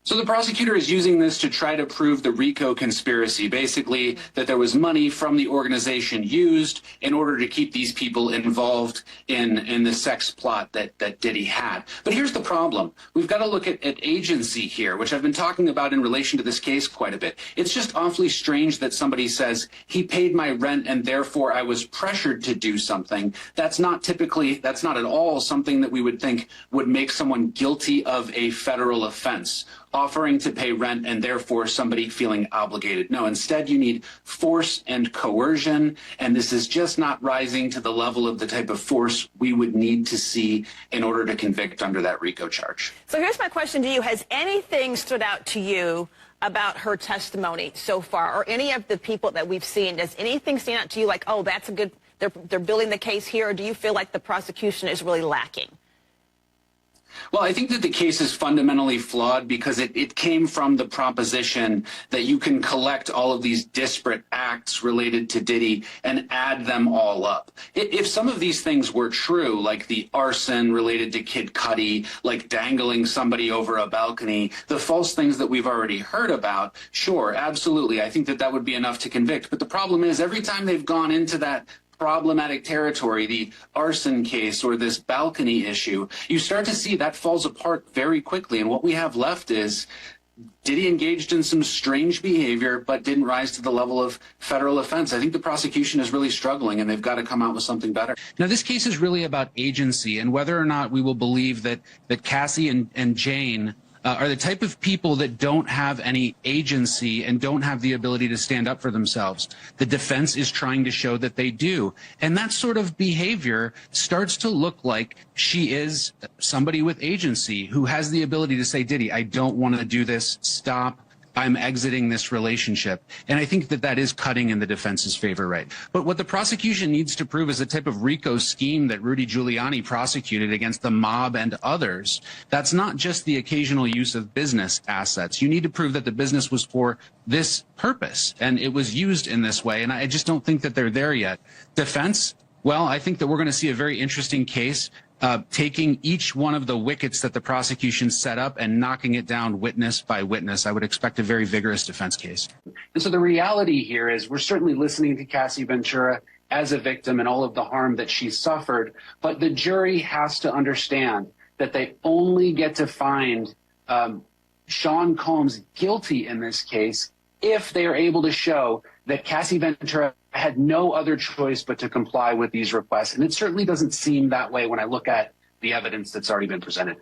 So the prosecutor is using this to try to prove the RICO conspiracy, basically that there was money from the organization used in order to keep these people involved in the sex plot that Diddy had. But here's the problem. We've got to look at agency here, which I've been talking about in relation to this case quite a bit. It's just awfully strange that somebody says, he paid my rent and therefore I was pressured to do something. That's not at all something that we would think would make someone guilty of a federal offense. Offering to pay rent and therefore somebody feeling obligated. No, instead you need force and coercion, and this is just not rising to the level of the type of force we would need to see in order to convict under that RICO charge. So here's my question to you. Has anything stood out to you about her testimony so far, or any of the people that we've seen? Does anything stand out to you like, oh, that's a good, they're building the case here, or do you feel like the prosecution is really lacking? Well, I think that the case is fundamentally flawed because it came from the proposition that you can collect all of these disparate acts related to Diddy and add them all up. If some of these things were true, like the arson related to Kid Cudi, like dangling somebody over a balcony, the false things that we've already heard about, sure, absolutely. I think that that would be enough to convict. But the problem is every time they've gone into that problematic territory, the arson case or this balcony issue, you start to see that falls apart very quickly. And what we have left is Diddy engaged in some strange behavior, but didn't rise to the level of federal offense. I think the prosecution is really struggling, and they've got to come out with something better. Now, this case is really about agency and whether or not we will believe that Cassie and Jane are the type of people that don't have any agency and don't have the ability to stand up for themselves. The defense is trying to show that they do. And that sort of behavior starts to look like she is somebody with agency who has the ability to say, Diddy, I don't want to do this. Stop. I'm exiting this relationship. And I think that that is cutting in the defense's favor, right? But what the prosecution needs to prove is the type of RICO scheme that Rudy Giuliani prosecuted against the mob and others. That's not just the occasional use of business assets. You need to prove that the business was for this purpose and it was used in this way. And I just don't think that they're there yet. Defense, well, I think that we're going to see a very interesting case taking each one of the wickets that the prosecution set up and knocking it down witness by witness. I would expect a very vigorous defense case. And so the reality here is we're certainly listening to Cassie Ventura as a victim and all of the harm that she suffered, but the jury has to understand that they only get to find Sean Combs guilty in this case if they are able to show that Cassie Ventura had no other choice but to comply with these requests. And it certainly doesn't seem that way when I look at the evidence that's already been presented.